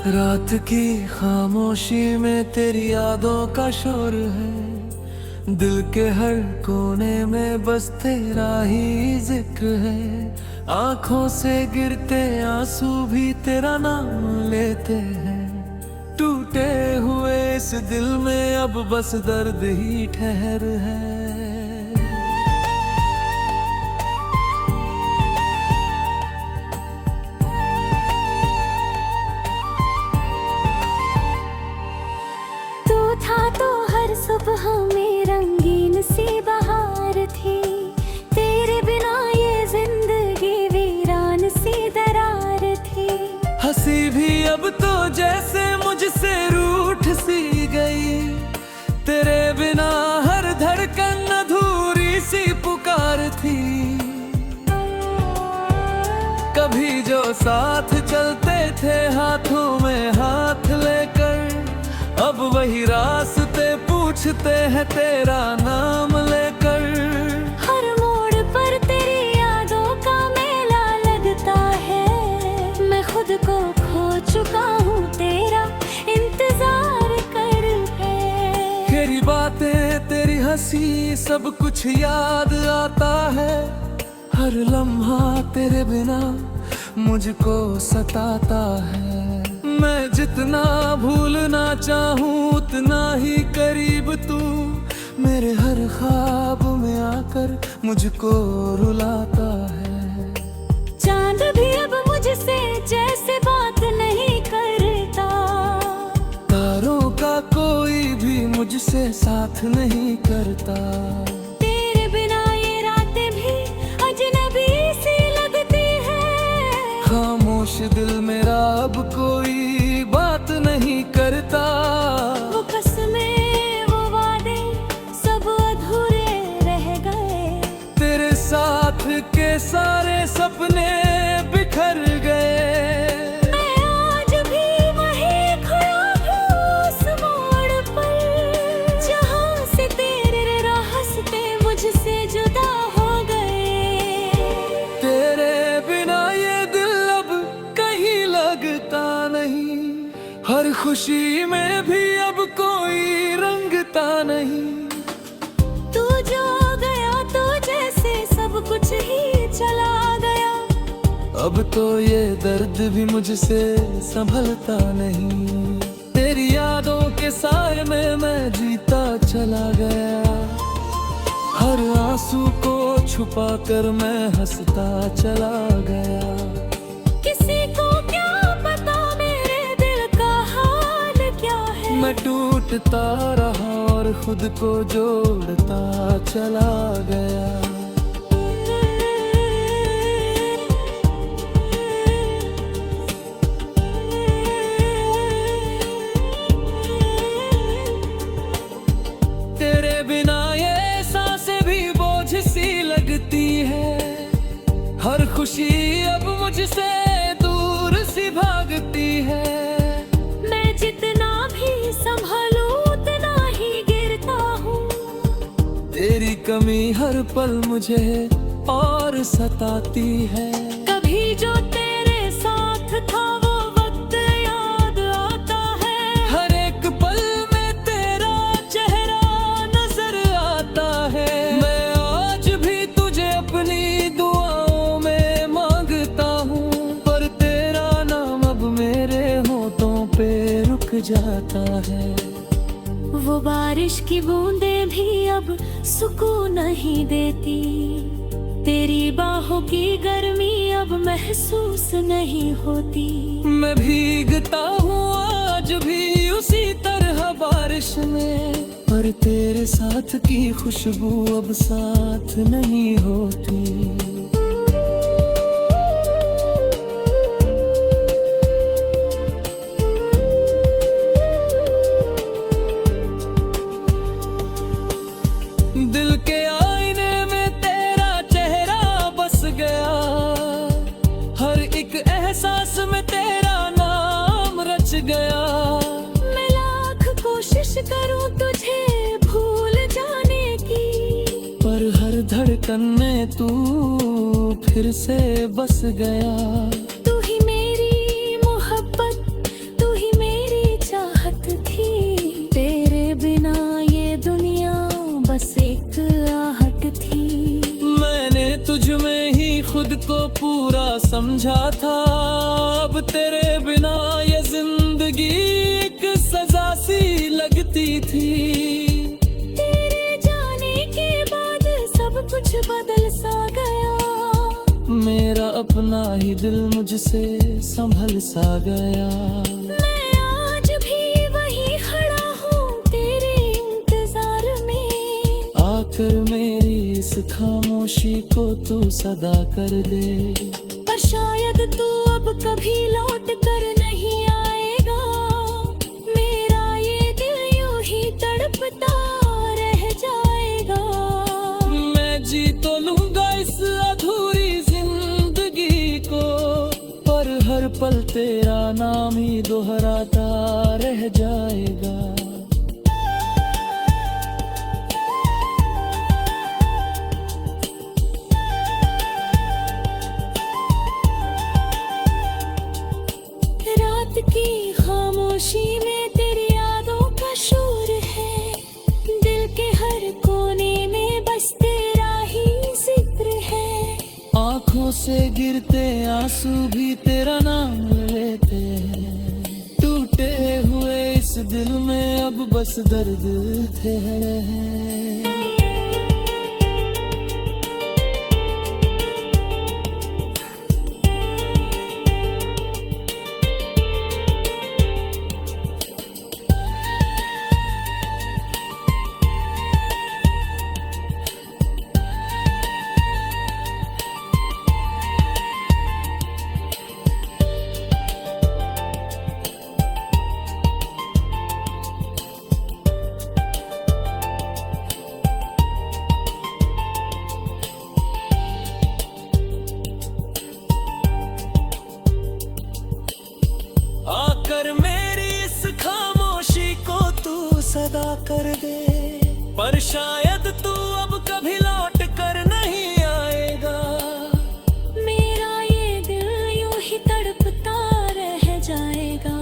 रात की खामोशी में तेरी यादों का शोर है। दिल के हर कोने में बस तेरा ही जिक्र है। आंखों से गिरते आंसू भी तेरा नाम लेते हैं। टूटे हुए इस दिल में अब बस दर्द ही ठहर है। था तो हर सुबह में रंगीन सी बहार थी। तेरे बिना ये जिंदगी वीरान सी दरार थी। हंसी भी अब तो जैसे मुझसे रूठ सी गई। तेरे बिना हर धड़कन अधूरी सी पुकार थी। कभी जो साथ चलते थे हाथों में हाथ लेकर, अब वही रास्ते पूछते हैं तेरा नाम लेकर। हर मोड़ पर तेरी यादों का मेला लगता है। मैं खुद को खो चुका हूँ, तेरा इंतजार कर है। तेरी बातें तेरी हंसी सब कुछ याद आता है। हर लम्हा तेरे बिना मुझको सताता है। मैं जितना भूलना चाहूँ उतना ही करीब तू मेरे हर ख्वाब में आकर मुझको रुलाता है। चांद भी अब मुझसे जैसे बात नहीं करता। तारों का कोई भी मुझसे साथ नहीं करता। तेरे बिना ये रातें भी अजनबी सी लगती है। खामोश दिल मेरा अब कोई बात नहीं करता। वो कसमें वो वादे सब अधूरे रह गए। तेरे साथ के सारे सपने बिखर गए। मैं आज भी वहीं खड़ा हूँ उस मोड़ पर, जहाँ से तेरे रास्ते मुझसे जुदा हो गए। तेरे बिना ये दिल अब कहीं लगता नहीं। हर खुशी में भी अब कोई रंगता नहीं। तू जो गया तो जैसे सब कुछ ही चला गया। अब तो ये दर्द भी मुझसे संभलता नहीं। तेरी यादों के साए में मैं जीता चला गया। हर आंसू को छुपा कर मैं हंसता चला गया। किसी को क्या पता मेरे दिल का हाल क्या है। मैं टूटता रहा और खुद को जोड़ता चला गया। तेरे बिना ये सांसें भी बोझ सी लगती है। हर खुशी अब मुझसे दूर सी भागती है। मैं जितना भी संभालूं उतना ही गिरता हूँ। तेरी कमी हर पल मुझे और सताती है। कभी जो तेरे साथ था वो वक्त याद आता है। हर एक पल में तेरा चेहरा नजर आता है। मैं आज भी तुझे अपनी दुआओं में मांगता हूँ, पर तेरा नाम अब मेरे होठों पे रुक जाता है। वो बारिश की बूंदें भी अब सुकून नहीं देती। तेरी बाहों की गर्मी अब महसूस नहीं होती। मैं भीगता हूँ आज भी उसी तरह बारिश में, पर तेरे साथ की खुशबू अब साथ नहीं होती। दिल के आईने में तेरा चेहरा बस गया। हर एक एहसास में तेरा नाम रच गया। मैं लाख कोशिश करूं तुझे भूल जाने की, पर हर धड़कन में तू फिर से बस गया। तू ही मेरी मोहब्बत, तू ही समझा था अब तेरे बिना ये जिंदगी एक सजा सी लगती थी। तेरे जाने के बाद सब कुछ बदल सा गया, मेरा अपना ही दिल मुझसे संभल सा गया। मैं आज भी वही खड़ा हूँ तेरे इंतजार में, आकर मेरी इस खामोशी को तू सदा कर दे। पर शायद तू अब कभी लौट कर नहीं आएगा, मेरा ये दिल यूं ही तड़पता रह जाएगा। मैं जी तो लूंगा इस अधूरी जिंदगी को, पर हर पल तेरा नाम ही दोहराता रह जाएगा। रात की खामोशी में तेरी यादों का शोर है, दिल के हर कोने में बस तेरा ही जिक्र है। आँखों से गिरते आंसू भी तेरा नाम लेते हैं, टूटे हुए इस दिल में अब बस दर्द ठहरे हैं। आकर मेरी इस खामोशी को तू सदा कर दे, पर शायद तू अब कभी लौट कर नहीं आएगा। मेरा ये दिल यूं ही तड़पता रह जाएगा,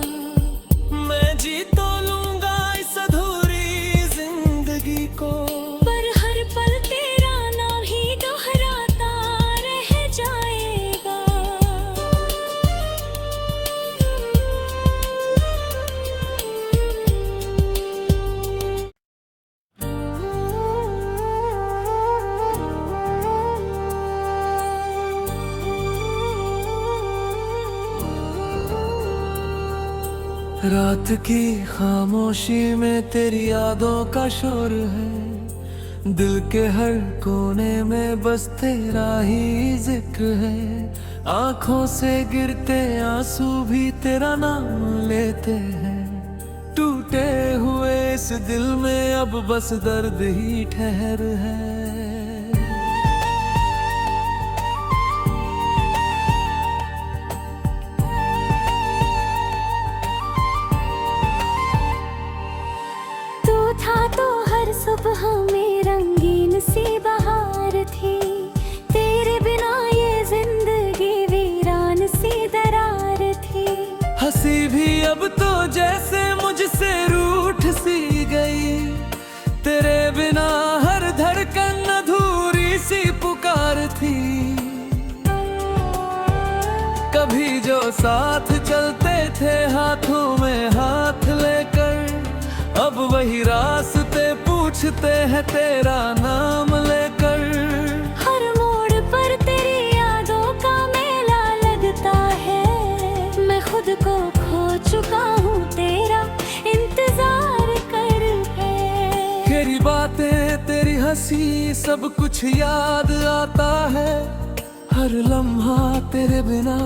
मैं जी तो लूंगा इस अधूरी जिंदगी को, पर हर पल तेरा नाम ही दोहराता रह जाएगा। रात की खामोशी में तेरी यादों का शोर है, दिल के हर कोने में बस तेरा ही जिक्र है। आँखों से गिरते आंसू भी तेरा नाम लेते हैं, टूटे हुए इस दिल में अब बस दर्द ही ठहर है। था तो हर सुबह में रंगीन सी बहार थी, तेरे बिना ये जिंदगी वीरान सी दरार थी। हंसी भी अब तो जैसे मुझसे रूठ सी गई, तेरे बिना हर धड़कन अधूरी सी पुकार थी। कभी जो साथ चलते थे हाथों में हाथ लेकर, अब वही रास्ते पूछते हैं तेरा नाम लेकर। हर मोड़ पर तेरी यादों का मेला लगता है, मैं खुद को खो चुका हूँ तेरा इंतजार कर है। तेरी बातें तेरी हंसी सब कुछ याद आता है, हर लम्हा तेरे बिना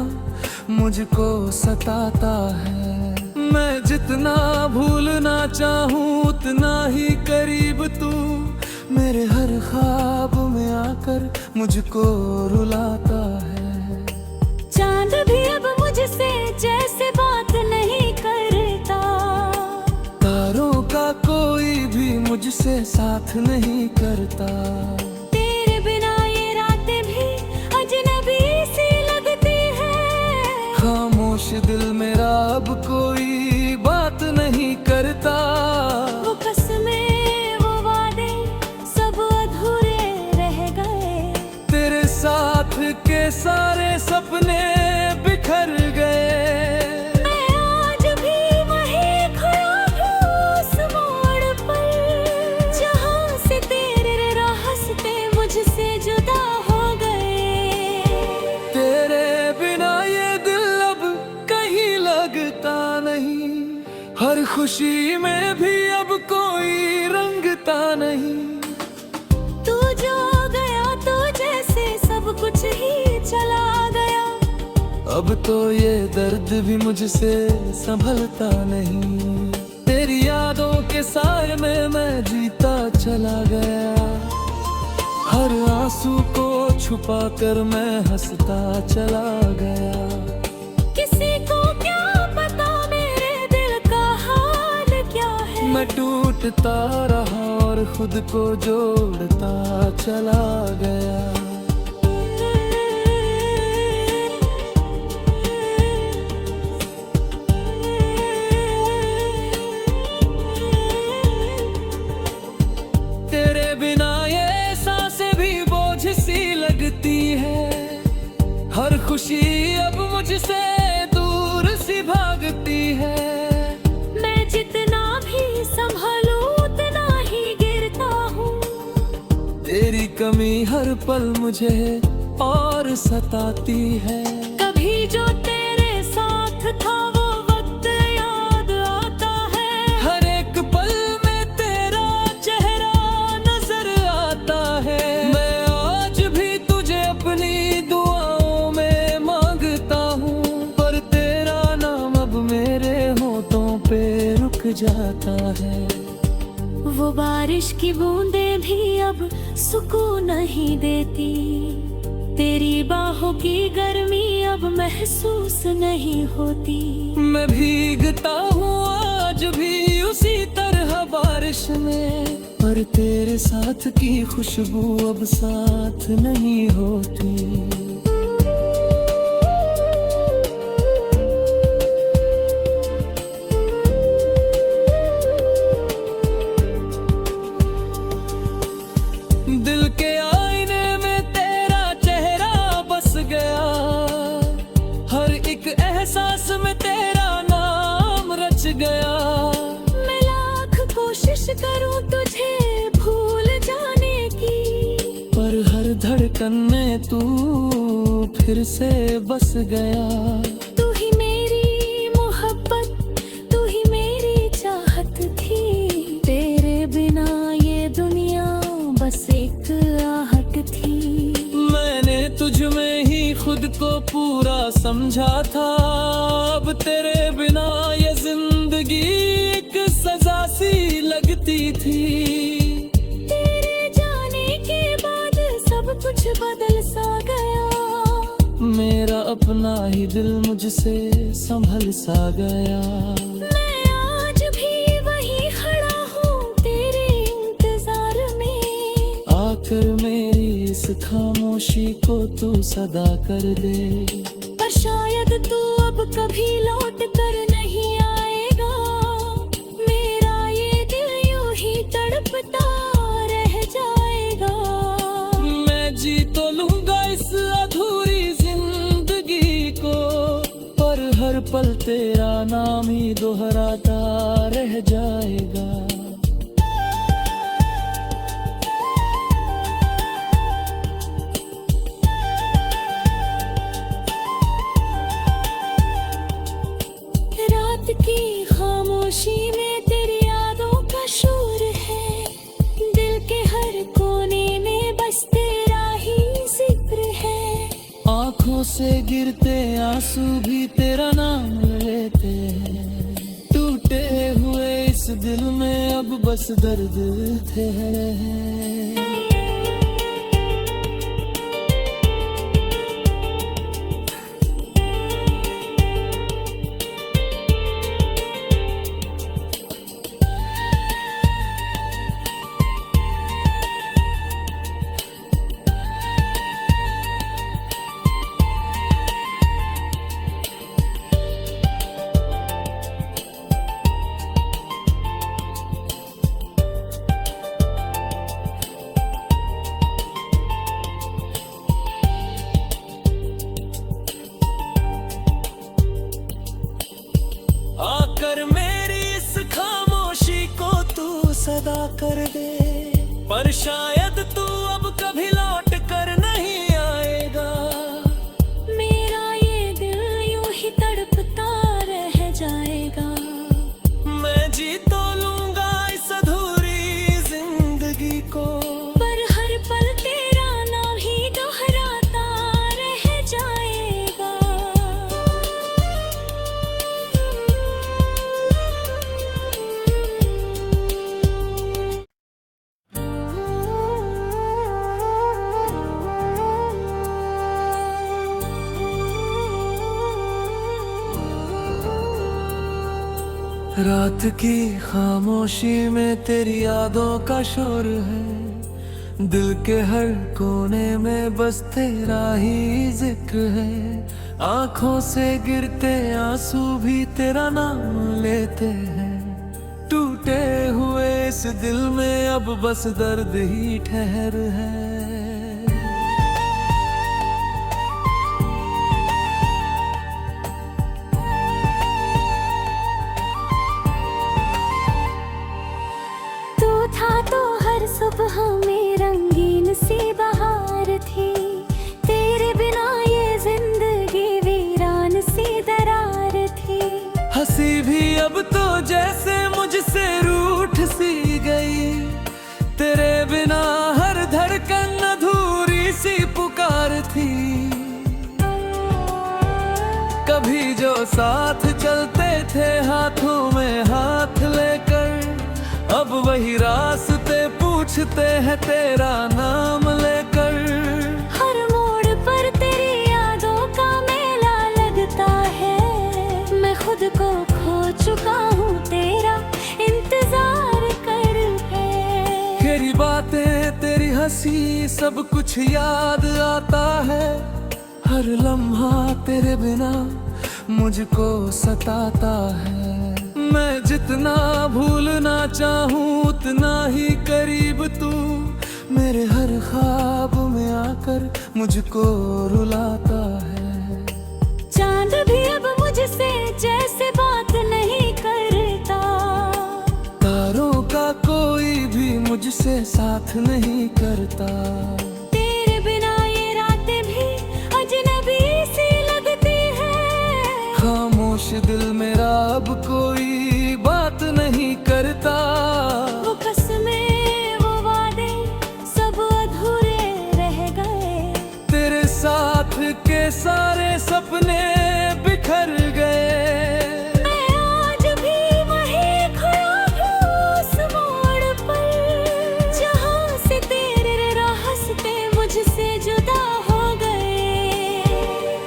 मुझको सताता है। मैं जितना भूलना चाहूँ उतना ही करीब तू मेरे हर ख्वाब में आकर मुझको रुलाता है। चांद भी अब मुझसे जैसे बात नहीं करता, तारों का कोई भी मुझसे साथ नहीं करता। तेरे बिना ये रातें भी अजनबी सी लगती है, खामोश दिल मेरा अब कोई बात नहीं करता। वो कसमें वो वादे सब अधूरे रह गए, तेरे साथ के सारे सपने रुकता नहीं। तू जो गया तो जैसे सब कुछ ही चला गया। अब तो ये दर्द भी मुझसे संभलता नहीं। तेरी यादों के साए में मैं जीता चला गया। हर आंसू को छुपा कर मैं हंसता चला गया। किसी को क्या पता मेरे दिल का हाल क्या है। मैं टूटता रहा और खुद को जोड़ता चला गया। तेरे बिना ये सांसें भी बोझ सी लगती है। हर खुशी अब मुझसे दूर सी भागती है। मैं जितना भी संभालूं उतना ही गिरता हूँ। तेरी कमी हर पल मुझे और सताती है। कभी जो तेरे साथ था वो वक्त याद आता है। हर एक पल में तेरा चेहरा नजर आता है। मैं आज भी तुझे अपनी दुआओं में मांगता हूँ, पर तेरा नाम अब मेरे होठों पे रुक जाता है। वो बारिश की बूंदें भी अब सुकून नहीं देती। तेरी बाहों की गर्मी अब महसूस नहीं होती। मैं भीगता हूँ आज भी उसी तरह बारिश में, पर तेरे साथ की खुशबू अब साथ नहीं होती। दिल के आईने में तेरा चेहरा बस गया। हर एक एहसास में तेरा नाम रच गया। मैं लाख कोशिश करूं तुझे भूल जाने की, पर हर धड़कन में तू फिर से बस गया। तू ही मेरी मोहब्बत, तू ही मेरी चाहत थी। तेरे बिना ये दुनिया बस एक आहट थी। मैंने तुझ में ही खुद को पूरा समझा था। अब तेरे बिना ये जिंदगी एक सजा सी लगती थी। तेरे जाने के बाद सब कुछ बदल सा गया। मेरा अपना ही दिल मुझसे संभल सा गया। मैं आज भी वहीं खड़ा हूँ तेरे इंतजार में। आकर मेरी इस खामोशी को तू सदा कर दे। पर शायद तू अब कभी लौट कर नहीं आएगा। मेरा ये दिल यूं ही तड़पता रह जाएगा। मैं जी तो लूंगा इस अधूरी जिंदगी को, पर हर पल तेरा नाम ही दोहराता रह जाएगा। रात की खामोशी में तेरी यादों का शोर है। दिल के हर कोने में बस तेरा ही जिक्र है। आंखों से गिरते आंसू भी तेरा नाम लेते हैं। टूटे हुए इस दिल में अब बस दर्द ठहरे हैं। आकर मेरी इस खामोशी को तू सदा कर दे। पर शायद तू अब कभी लौट कर नहीं आएगा। मेरा ये दिल यूं ही तड़पता रह जाएगा। मैं जी तो लूंगा इस अधूरी जिंदगी रात की खामोशी में तेरी यादों का शोर है, दिल के हर कोने में बस तेरा ही जिक्र है। आंखों से गिरते आंसू भी तेरा नाम लेते हैं। टूटे हुए इस दिल में अब बस दर्द ही ठहर है। था तो हर सुबह में रंगीन सी बहार थी, तेरे बिना ये जिंदगी वीरान सी दरार थी। हंसी भी अब तो जैसे मुझसे रूठ सी गई, तेरे बिना हर धड़कन अधूरी सी पुकार थी। कभी जो साथ चलते थे हाथों में हाथ लेकर, अब वही रास्ते पूछते हैं तेरा नाम लेकर। हर मोड़ पर तेरी यादों का मेला लगता है, मैं खुद को खो चुका हूँ, तेरा इंतजार कर है। तेरी बातें तेरी हंसी सब कुछ याद आता है। हर लम्हा तेरे बिना मुझको सताता है। मैं जितना भूलना चाहूँ उतना ही करीब तू मेरे हर ख्वाब में आकर मुझको रुलाता है। चांद भी अब मुझसे जैसे बात नहीं करता, तारों का कोई भी मुझसे साथ नहीं करता। तेरे बिना ये रातें भी अजनबी सी लगती है। खामोश दिल मेरा अब कोई बात नहीं करता। वो कसमें वो वादे सब अधूरे रह गए, तेरे साथ के सारे सपने बिखर गए। मैं आज भी वहीं खड़ा हूँ उस मोड़ पर, जहाँ से तेरे रास्ते मुझसे जुदा हो गए।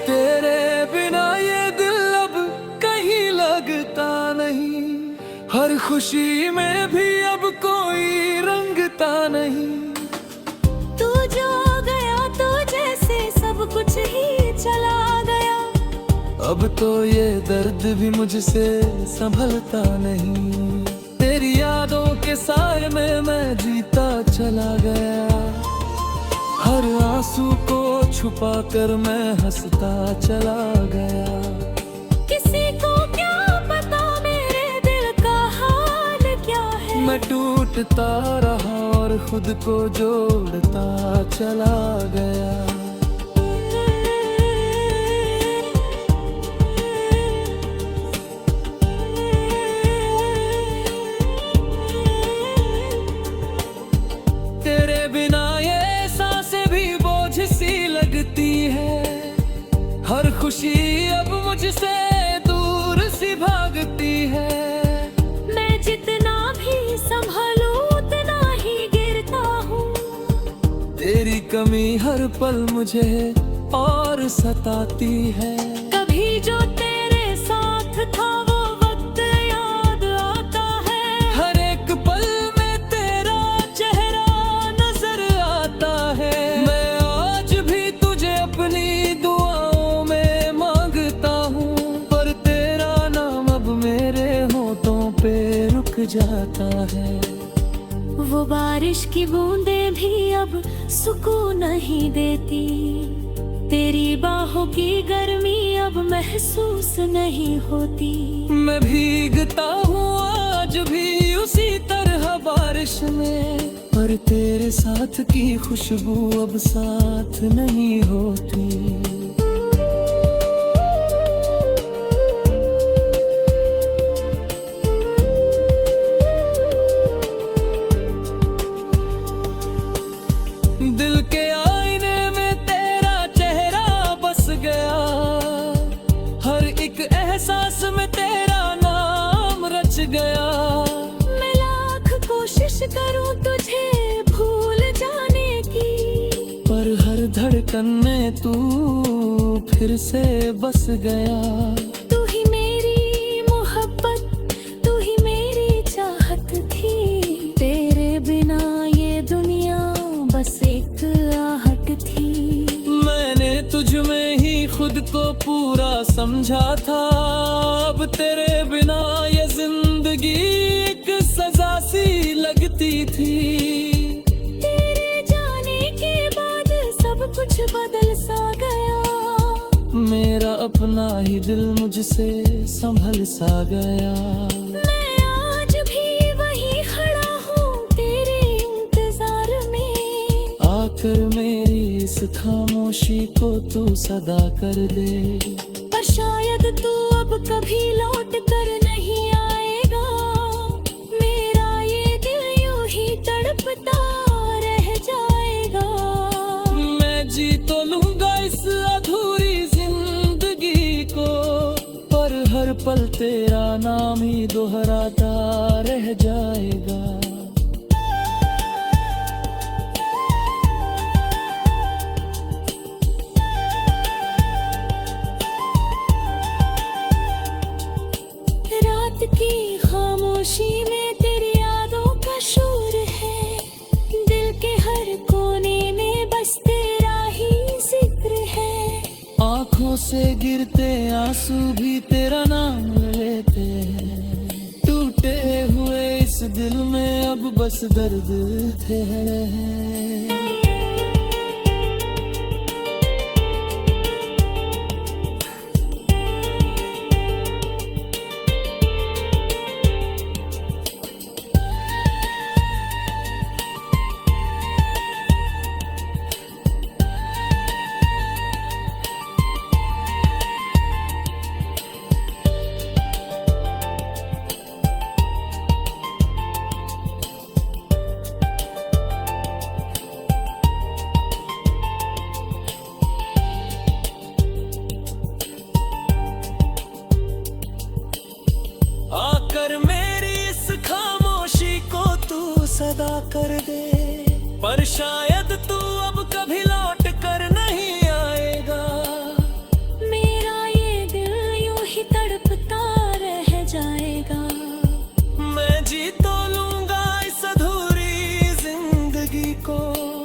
तेरे बिना ये दिल अब कहीं लगता नहीं, हर खुशी में भी अब कोई रंगता नहीं। तू जो गया तो जैसे सब कुछ ही चला गया, अब तो ये दर्द भी मुझसे संभलता नहीं। तेरी यादों के साए में मैं जीता चला गया। हर आंसू को छुपा कर मैं हंसता चला गया। किसी को क्या पता मेरे दिल का हाल क्या है। मैं टूटता रहा और खुद को जोड़ता चला गया। तेरे बिना ये सांसें भी बोझ सी लगती है। हर खुशी अब मुझसे दूर सी भागती है। मैं जितना भी संभालूं उतना ही गिरता हूँ। तेरी कमी हर पल मुझे और सताती है। कभी जो तेरे साथ था वो वक्त याद आता है। हर एक पल में तेरा चेहरा नजर आता है। मैं आज भी तुझे अपनी दुआओं में मांगता हूँ, पर तेरा नाम अब मेरे होठों पे रुक जाता है। वो बारिश की बूंदें भी अब सुकून नहीं देती, तेरी बाहों की गर्मी अब महसूस नहीं होती। मैं भीगता हूँ आज भी उसी तरह बारिश में, पर तेरे साथ की खुशबू अब साथ नहीं होती। दिल के आईने में तेरा चेहरा बस गया। हर एक एहसास में तेरा नाम रच गया। मैं लाख कोशिश करूं तुझे भूल जाने की, पर हर धड़कन में तू फिर से बस गया। तू ही मेरी मोहब्बत, तू ही समझा था अब तेरे बिना ये जिंदगी एक सजा सी लगती थी। तेरे जाने के बाद सब कुछ बदल सा गया, मेरा अपना ही दिल मुझसे संभल सा गया। मैं आज भी वहीं खड़ा हूँ तेरे इंतजार में, आकर मेरी इस खामोशी को तू सदा कर दे। पर शायद तू अब कभी लौट कर नहीं आएगा, मेरा ये दिल यूं ही तड़पता रह जाएगा। मैं जी तो लूंगा इस अधूरी जिंदगी को, पर हर पल तेरा नाम ही दोहराता रह जाएगा। रात की खामोशी में तेरी यादों का शोर है, दिल के हर कोने में बस तेरा ही जिक्र है। आँखों से गिरते आंसू भी तेरा नाम लेते हैं, टूटे हुए इस दिल में अब बस दर्द ठहरे हैं। आकर मेरी इस खामोशी को तू सदा कर दे, पर शायद तू अब कभी लौट कर नहीं आएगा। मेरा ये दिल यूं ही तड़पता रह जाएगा। मैं जी तो लूंगा इस अधूरी जिंदगी को,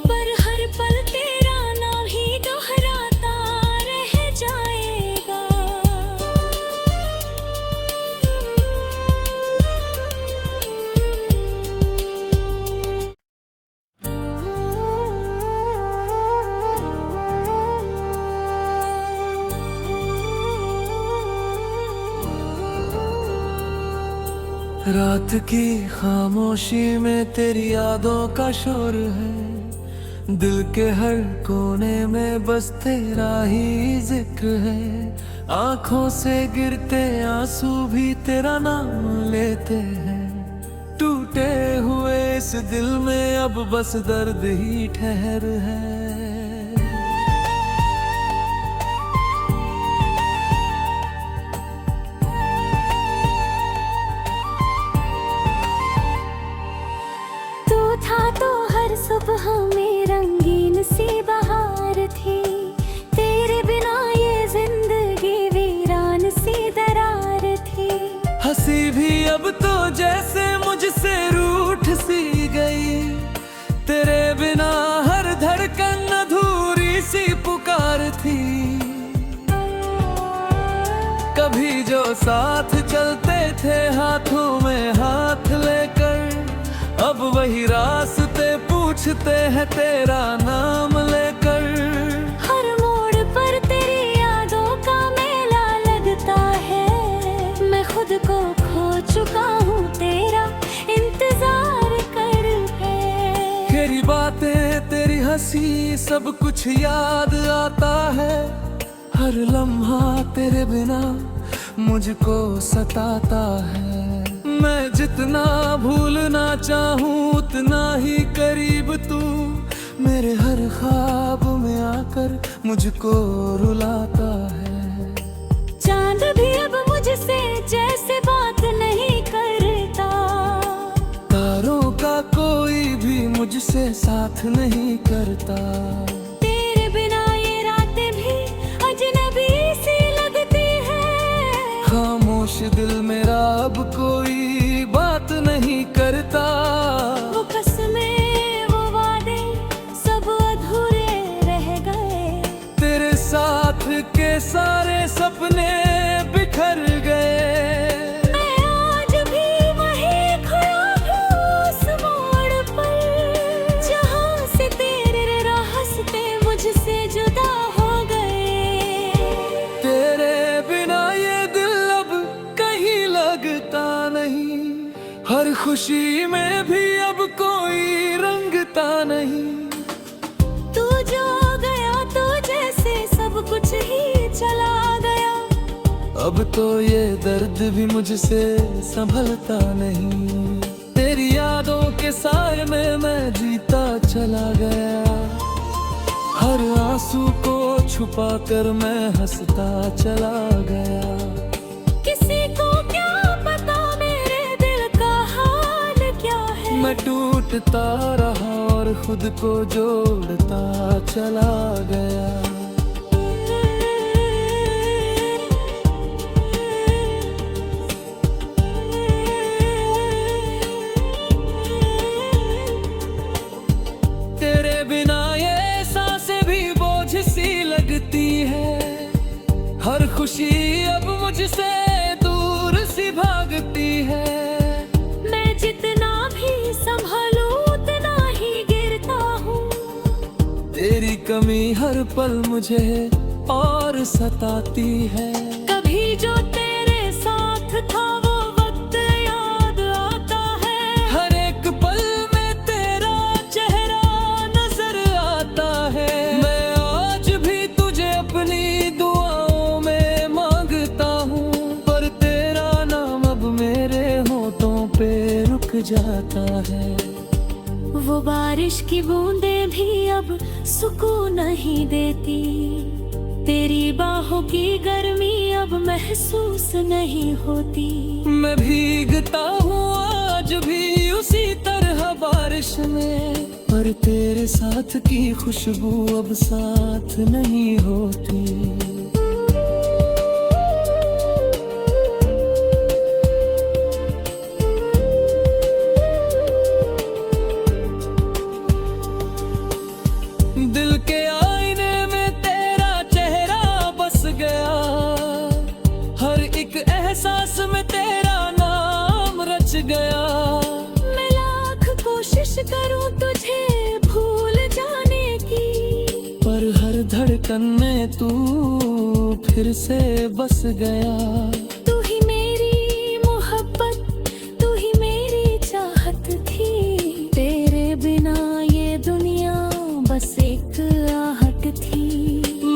पर हर पल तेरा नाम ही दोहराता रह जाएगा। रात की खामोशी में तेरी यादों का शोर है, दिल के हर कोने में बस तेरा ही जिक्र है। आँखों से गिरते आंसू भी तेरा नाम लेते हैं, टूटे हुए इस दिल में अब बस दर्द ही ठहर है। था तो हर सुबह में रंगीन सी बहार थी, तेरे बिना ये जिंदगी वीरान सी दरार थी। हंसी भी अब तो जैसे मुझसे रूठ सी गई, तेरे बिना हर धड़कन अधूरी सी पुकार थी। कभी जो साथ चलते थे हाथों में हाथ लेकर, अब वही रास्ते पूछते हैं तेरा नाम लेकर। हर मोड़ पर तेरी यादों का मेला लगता है, मैं खुद को खो चुका हूँ तेरा इंतजार कर है। तेरी बातें तेरी हंसी सब कुछ याद आता है, हर लम्हा तेरे बिना मुझको सताता है। मैं जितना भूलना चाहूँ उतना ही करीब तू मेरे हर ख्वाब में आकर मुझको रुलाता है। चांद भी अब मुझसे जैसे बात नहीं करता, तारों का कोई भी मुझसे साथ नहीं करता। तेरे बिना ये रातें भी अजनबी सी लगती है, खामोश दिल मेरा अब कोई बात नहीं करता। वो कसमें वो वादे सब अधूरे रह गए, तेरे साथ के सारे सपने खुशी में भी अब कोई रंगता नहीं। तू जो गया तो जैसे सब कुछ ही चला गया। अब तो ये दर्द भी मुझसे संभलता नहीं। तेरी यादों के साए में मैं जीता चला गया। हर आंसू को छुपा कर मैं हंसता चला गया। किसी को क्या पता मेरे दिल का हाल क्या है। मैं टूटता रहा और खुद को जोड़ता चला गया। तेरे बिना ये सांसें भी बोझ सी लगती है। हर खुशी अब मुझसे दूर सी भागती है। मैं जितना भी संभालूं उतना ही गिरता हूँ। तेरी कमी हर पल मुझे और सताती है। कभी जो तेरे साथ था वो वक्त याद आता है। हर एक पल में तेरा चेहरा नजर आता है। मैं आज भी तुझे अपनी दुआओं में मांगता हूँ, पर तेरा नाम अब मेरे होठों पे रुक जाता है। वो बारिश की बूंदें भी अब सुकून नहीं देती। तेरी बाहों की गर्मी अब महसूस नहीं होती। मैं भीगता हूँ आज भी उसी तरह बारिश में, पर तेरे साथ की खुशबू अब साथ नहीं होती। दिल के आईने में तेरा चेहरा बस गया। हर एक एहसास में तेरा नाम रच गया। मैं लाख कोशिश करूं तुझे भूल जाने की, पर हर धड़कन में तू फिर से बस गया। तू ही मेरी मोहब्बत, तू ही मेरी चाहत थी। तेरे बिना ये दुनिया बस एक आहट थी।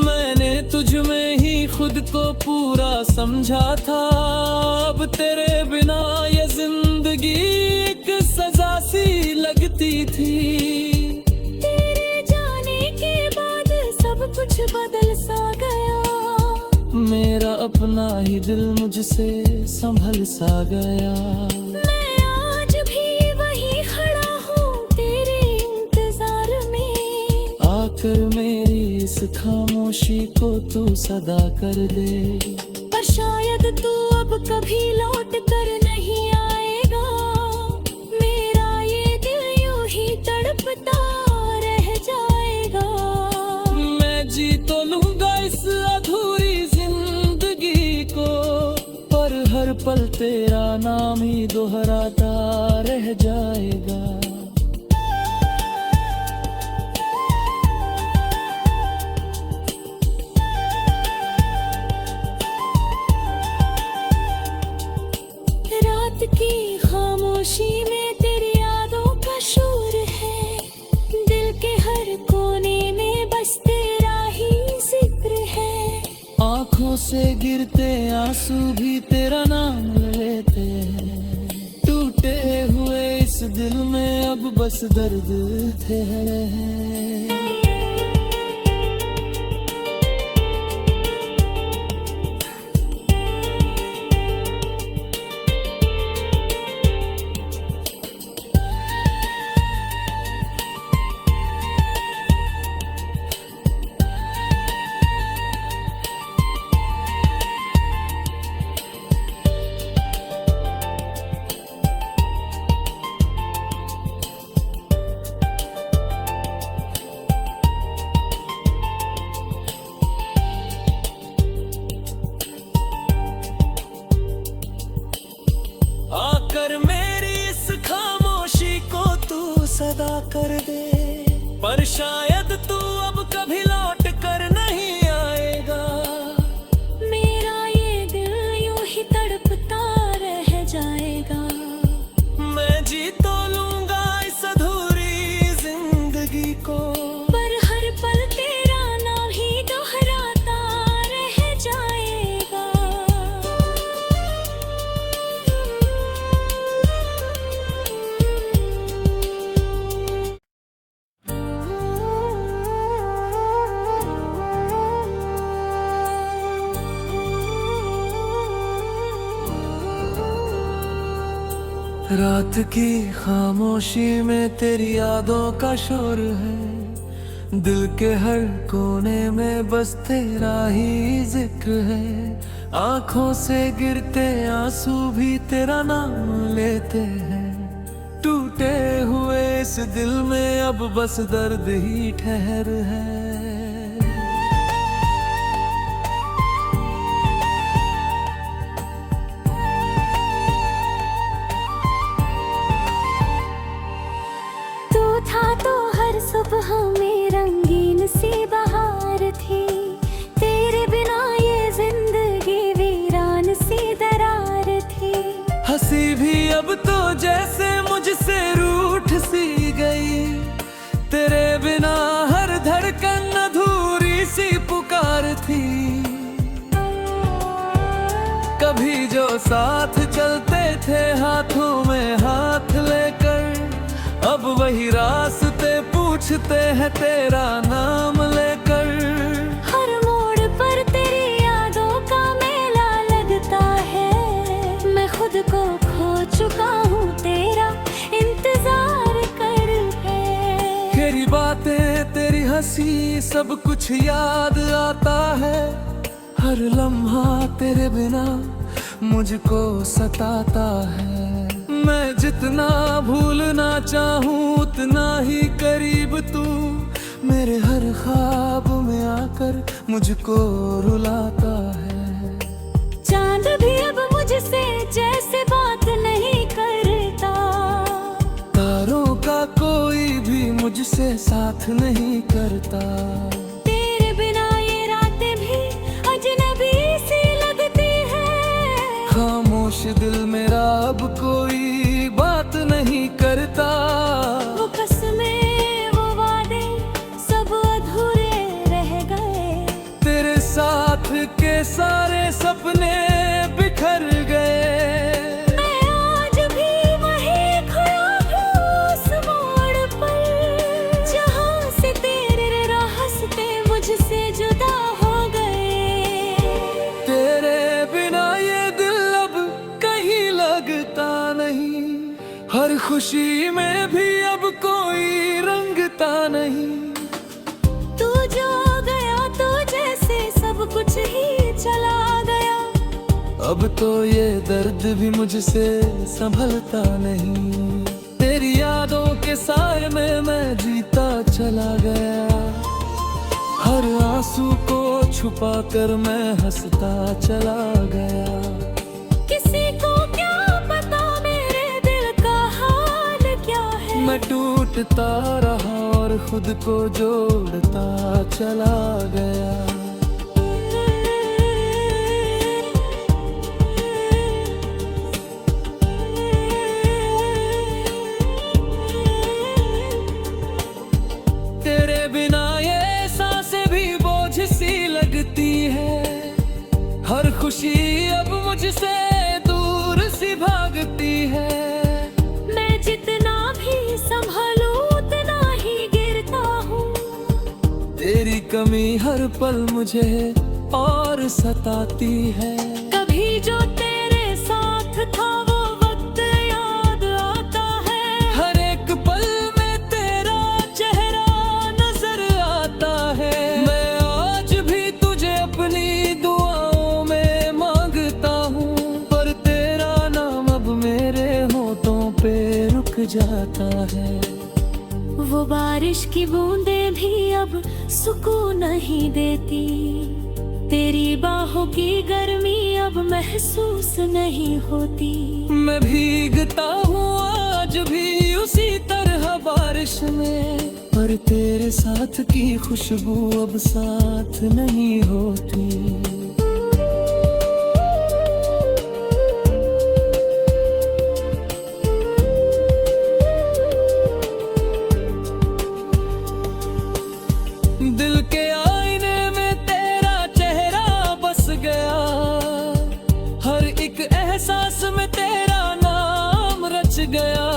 मैंने तुझ में ही खुद को पूरा समझा था। अब तेरे बिना ये जिंदगी एक सजा सी लगती थी। तेरे जाने के बाद सब कुछ बदल सा गया। मेरा अपना ही दिल मुझसे संभल सा गया। मैं आज भी वहीं खड़ा हूँ तेरे इंतजार में। आकर मेरी इस खामोशी को तू सदा कर दे। पर शायद तू अब कभी लौट कर नहीं आएगा। मेरा ये दिल यूं ही तड़पता रह जाएगा। मैं जी तो लूंगा इस अधूरी जिंदगी को, पर हर पल तेरा नाम ही दोहराता रह जाएगा। रात की खामोशी में तेरी यादों का शोर है। दिल के हर कोने में बस तेरा ही जिक्र है। आंखों से गिरते आंसू भी तेरा नाम लेते हैं। टूटे हुए इस दिल में अब बस दर्द ठहरे हैं। आकर मेरी इस खामोशी को तू सदा कर दे। पर शायद तू अब कभी लौट कर नहीं आएगा। मेरा ये दिल यूं ही तड़पता रह जाएगा। मैं जी रात की खामोशी में तेरी यादों का शोर है, दिल के हर कोने में बस तेरा ही जिक्र है। आंखों से गिरते आंसू भी तेरा नाम लेते हैं। टूटे हुए इस दिल में अब बस दर्द ही ठहर है। था तो हर सुबह में रंगीन सी बहार थी, तेरे बिना ये जिंदगी वीरान सी दरार थी। हंसी भी अब तो जैसे मुझसे रूठ सी गई, तेरे बिना हर धड़कन अधूरी सी पुकार थी। कभी जो साथ चलते थे हाथों में हाथ लेकर, अब वही रास्ते पूछते हैं तेरा नाम लेकर। हर मोड़ पर तेरी यादों का मेला लगता है, मैं खुद को खो चुका हूँ, तेरा इंतजार कर है। तेरी बातें तेरी हंसी सब कुछ याद आता है। हर लम्हा तेरे बिना मुझको सताता है। मैं जितना भूलना चाहूँ उतना ही करीब तू मेरे हर ख्वाब में आकर मुझको रुलाता है। चांद भी अब मुझसे जैसे बात नहीं करता, तारों का कोई भी मुझसे साथ नहीं करता। तेरे बिना ये रातें भी अजनबी सी लगती है। खामोश दिल मेरा अब कोई बात नहीं करता। वो कसमें वो वादे सब अधूरे रह गए, तेरे साथ के सारे सपने बिखर गए। मैं आज भी वहीं खड़ा हूँ उस मोड़ पर, जहाँ से तेरे रास्ते मुझसे जुदा हो गए। तेरे बिना ये दिल अब कहीं लगता नहीं, हर खुशी में भी अब कोई रंगता नहीं। तू जो गया तो जैसे सब कुछ ही चला गया, अब तो ये दर्द भी मुझसे संभलता नहीं। तेरी यादों के साए में मैं जीता चला गया। हर आंसू को छुपा कर मैं हंसता चला गया। किसी को क्या पता मेरे दिल का हाल क्या है। मैं टूटता रहा और खुद को जोड़ता चला गया। तेरे बिना ये सांसें भी बोझ सी लगती है। हर खुशी अब मुझसे दूर सी भागती है। मैं जितना भी संभालूं उतना ही गिरता हूँ। तेरी कमी हर पल मुझे और सताती है। कभी जो तेरे साथ था वो वक्त याद आता है। हर एक पल में तेरा चेहरा नजर आता है। मैं आज भी तुझे अपनी दुआओं में मांगता हूँ, पर तेरा नाम अब मेरे होठों पे रुक जाता है। वो बारिश की बूंदें भी अब सुकून नहीं देती, तेरी बाहों की गर्मी अब महसूस नहीं होती। मैं भीगता हूँ आज भी उसी तरह बारिश में, पर तेरे साथ की खुशबू अब साथ नहीं होती। दिल के आईने में तेरा चेहरा बस गया। हर एक एहसास में तेरा नाम रच गया।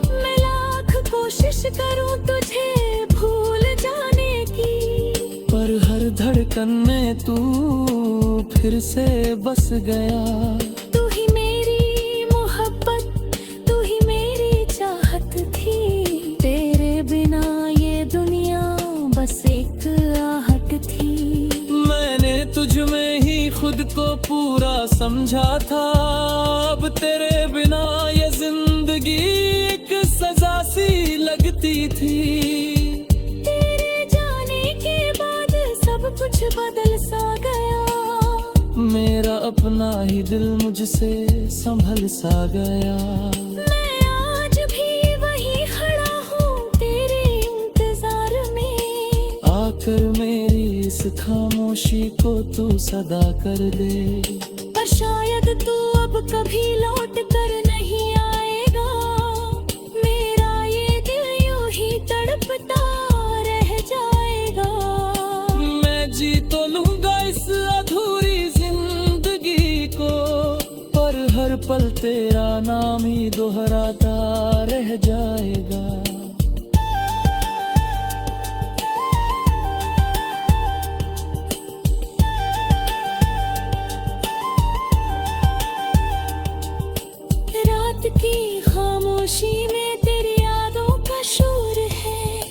मैं लाख कोशिश करूं तुझे भूल जाने की, पर हर धड़कन में तू फिर से बस गया। तू ही मेरी मोहब्बत, तू ही समझा था अब तेरे बिना ये जिंदगी एक सजा सी लगती थी। तेरे जाने के बाद सब कुछ बदल सा गया, मेरा अपना ही दिल मुझसे संभल सा गया। मैं आज भी वही खड़ा हूँ तेरे इंतजार में, आकर मेरी इस खामोशी को तू सदा कर दे। पर शायद तू अब कभी लौट कर नहीं आएगा, मेरा ये दिल यूं ही तड़पता रह जाएगा। मैं जी तो लूंगा इस अधूरी जिंदगी को, पर हर पल तेरा नाम ही दोहराता रह जाएगा। रात की खामोशी में तेरी यादों का शोर है,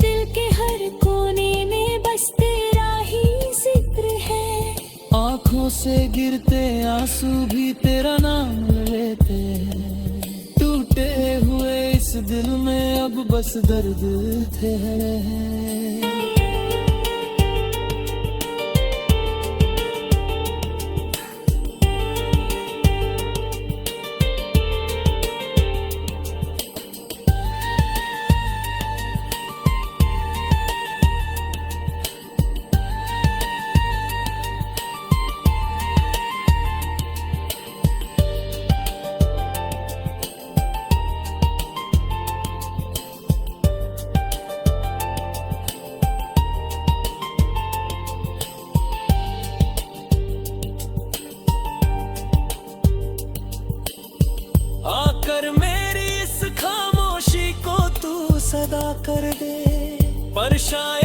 दिल के हर कोने में बस तेरा ही जिक्र है। आँखों से गिरते आंसू भी तेरा नाम लेते हैं, टूटे हुए इस दिल में अब बस दर्द ठहरे हैं। आकर मेरी इस खामोशी को तू सदा कर दे, पर शायद